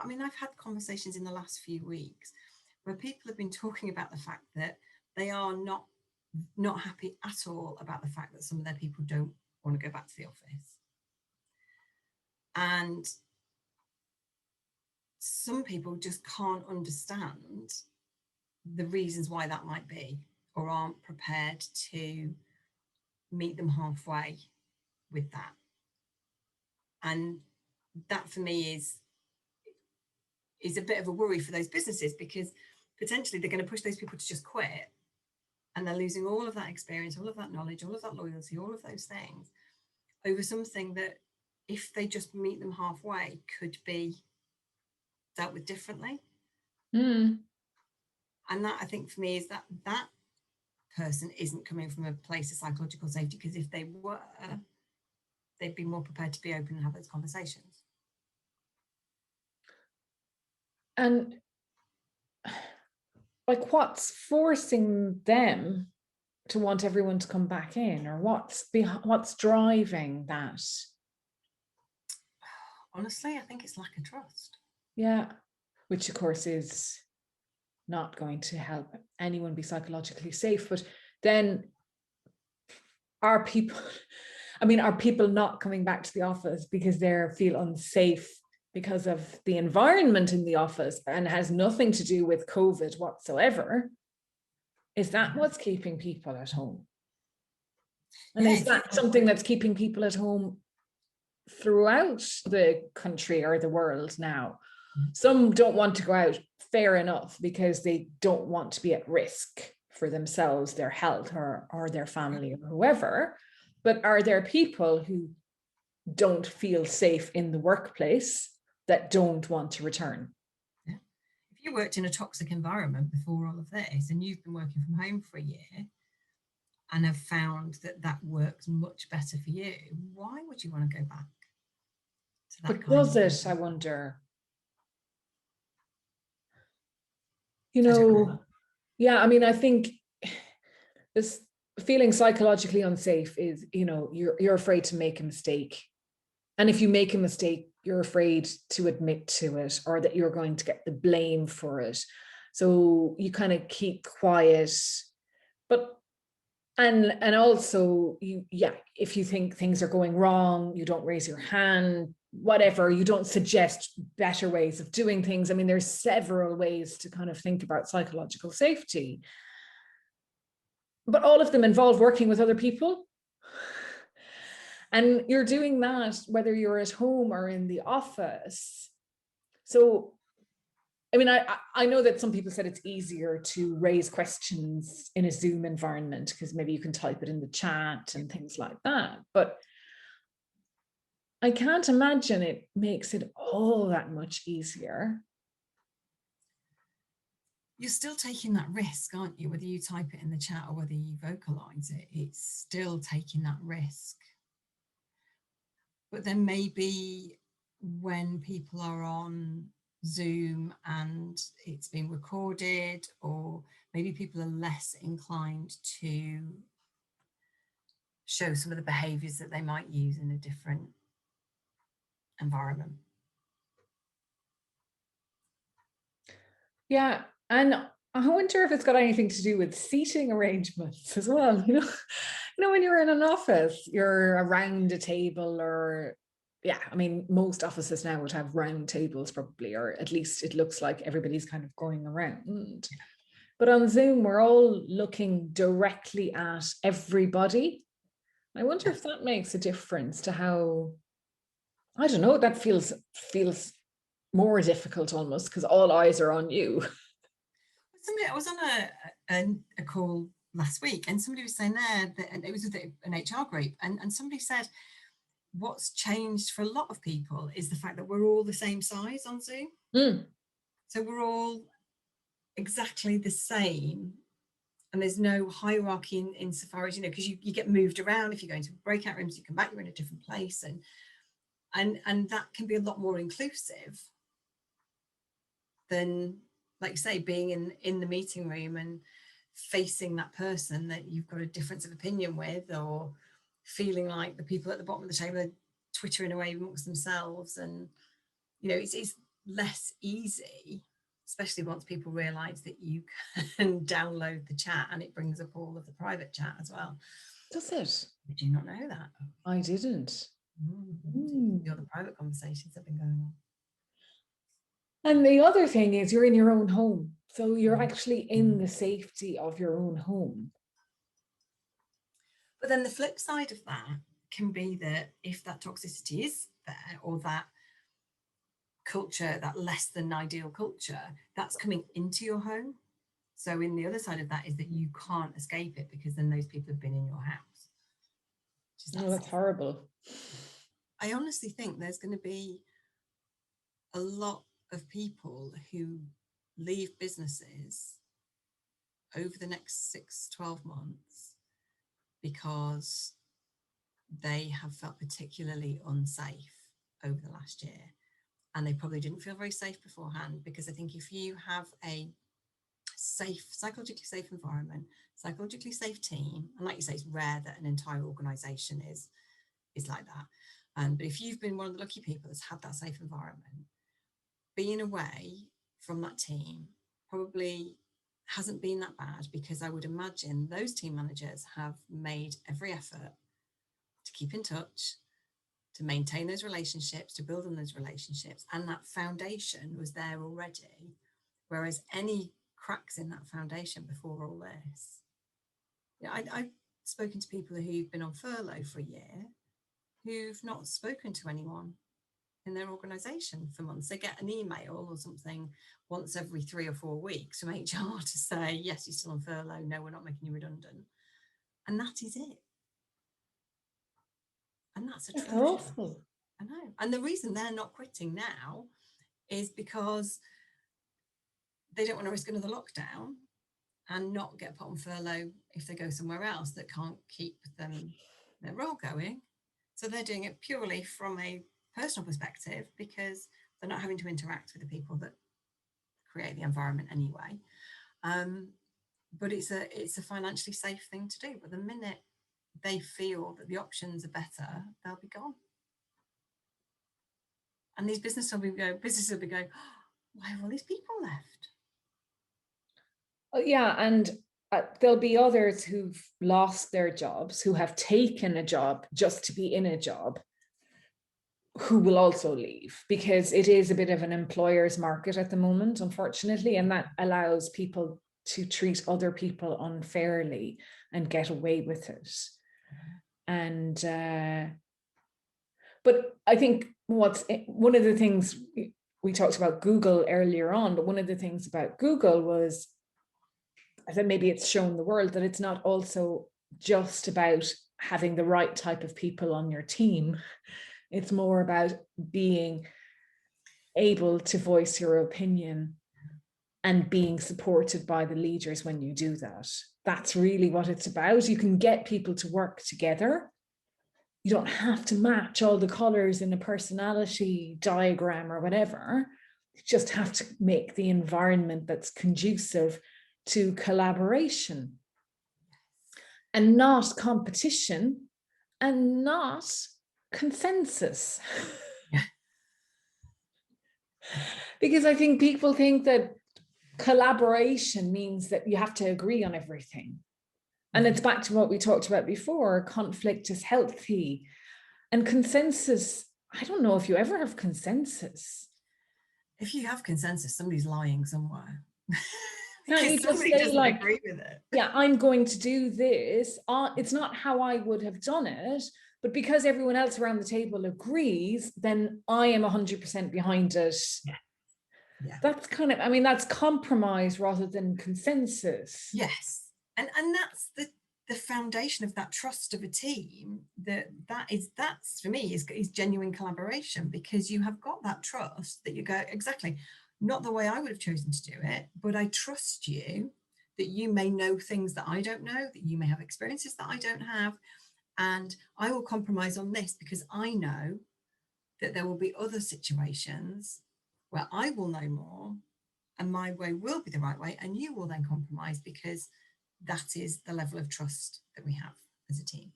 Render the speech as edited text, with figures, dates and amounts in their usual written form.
I mean, I've had conversations in the last few weeks where people have been talking about the fact that they are not happy at all about the fact that some of their people don't want to go back to the office. And some people just can't understand the reasons why that might be, or aren't prepared to meet them halfway with that. And that for me is a bit of a worry for those businesses, because potentially they're going to push those people to just quit, and they're losing all of that experience, all of that knowledge, all of that loyalty, all of those things over something that, if they just meet them halfway, could be dealt with differently. And that, I think, for me, is that person isn't coming from a place of psychological safety, because if they were, they'd be more prepared to be open and have those conversations. And like, what's forcing them to want everyone to come back in, or what's driving that? Honestly, I think it's lack of trust. Yeah, which of course is not going to help anyone be psychologically safe. But then are people not coming back to the office because they feel unsafe because of the environment in the office, and has nothing to do with COVID whatsoever? Is that what's keeping people at home? And is that something that's keeping people at home throughout the country or the world now? Some don't want to go out, fair enough, because they don't want to be at risk for themselves, their health, or their family, or whoever. But are there people who don't feel safe in the workplace that don't want to return? Yeah. If you worked in a toxic environment before all of this, and you've been working from home for a year and have found that works much better for you, why would you want to go back to that? But does it, I wonder? You know, yeah, I mean, I think this feeling psychologically unsafe is, you know, you're afraid to make a mistake. And if you make a mistake, you're afraid to admit to it, or that you're going to get the blame for it. So you kind of keep quiet. But and also, if you think things are going wrong, you don't raise your hand, whatever, you don't suggest better ways of doing things. I mean, there's several ways to kind of think about psychological safety, but all of them involve working with other people. And you're doing that whether you're at home or in the office. So, I mean, I know that some people said it's easier to raise questions in a Zoom environment because maybe you can type it in the chat and things like that. But I can't imagine it makes it all that much easier. You're still taking that risk, aren't you? Whether you type it in the chat or whether you vocalize it, it's still taking that risk. But then maybe when people are on Zoom and it's being recorded, or maybe people are less inclined to show some of the behaviours that they might use in a different environment. Yeah, and I wonder if it's got anything to do with seating arrangements as well. You know, when you're in an office, you're around a table, or yeah, I mean, most offices now would have round tables probably, or at least it looks like everybody's kind of going around. But on Zoom, we're all looking directly at everybody. I wonder if that makes a difference to how, I don't know, that feels more difficult almost, because all eyes are on you. I was on a call last week, and somebody was saying there that, and it was an HR group, and somebody said what's changed for a lot of people is the fact that we're all the same size on Zoom. So we're all exactly the same, and there's no hierarchy insofar as, you know, because you get moved around. If you go into breakout rooms, you come back, you're in a different place, and that can be a lot more inclusive than, like you say, being in the meeting room and facing that person that you've got a difference of opinion with, or feeling like the people at the bottom of the table are twittering away amongst themselves. And, you know, it's less easy, especially once people realise that you can download the chat and it brings up all of the private chat as well. Does it? Did you not know that? I didn't. The other private conversations have been going on. And the other thing is you're in your own home. So you're actually in the safety of your own home. But then the flip side of that can be that if that toxicity is there, or that culture, that less than ideal culture, that's coming into your home. So in the other side of that is that you can't escape it, because then those people have been in your house. No, that's horrible. I honestly think there's going to be a lot of people who leave businesses over the next 6-12 months because they have felt particularly unsafe over the last year, and they probably didn't feel very safe beforehand. Because I think if you have a safe, psychologically safe environment, psychologically safe team, and like you say, it's rare that an entire organization is like that, but if you've been one of the lucky people that's had that safe environment, being away from that team probably hasn't been that bad, because I would imagine those team managers have made every effort to keep in touch, to maintain those relationships, to build on those relationships, and that foundation was there already. Whereas any cracks in that foundation before all this, I've spoken to people who've been on furlough for a year who've not spoken to anyone in their organisation for months. They get an email or something once every 3 or 4 weeks from HR to say, yes, you're still on furlough, no, we're not making you redundant. And that is it. And that's atrocious. Awful. I know. And the reason they're not quitting now is because they don't want to risk another lockdown and not get put on furlough if they go somewhere else that can't keep their role going. So they're doing it purely from a personal perspective, because they're not having to interact with the people that create the environment anyway. But it's a financially safe thing to do. But the minute they feel that the options are better, they'll be gone. And these businesses will be going, oh, why have all these people left? Yeah, and there'll be others who've lost their jobs, who have taken a job just to be in a job, who will also leave, because it is a bit of an employer's market at the moment, unfortunately, and that allows people to treat other people unfairly and get away with it. And but I think one of the things we talked about Google earlier on, but one of the things about Google was, I think maybe it's shown the world that it's not also just about having the right type of people on your team. It's more about being able to voice your opinion and being supported by the leaders when you do that. That's really what it's about. You can get people to work together. You don't have to match all the colors in a personality diagram or whatever. You just have to make the environment that's conducive to collaboration and not competition and not consensus. Because I think people think that collaboration means that you have to agree on everything. And it's back to what we talked about before. Conflict is healthy. And consensus, I don't know if you ever have consensus. If you have consensus, somebody's lying somewhere. Can't you just say, like, agree with it? Yeah, I'm going to do this. It's not how I would have done it, but because everyone else around the table agrees, then I am 100% behind it. Yeah. That's kind of, I mean, that's compromise rather than consensus. Yes. And that's the foundation of that trust of a team. That's for me is genuine collaboration, because you have got that trust that you go, exactly, not the way I would have chosen to do it, but I trust you that you may know things that I don't know, that you may have experiences that I don't have, and I will compromise on this because I know that there will be other situations where I will know more and my way will be the right way, and you will then compromise, because that is the level of trust that we have as a team.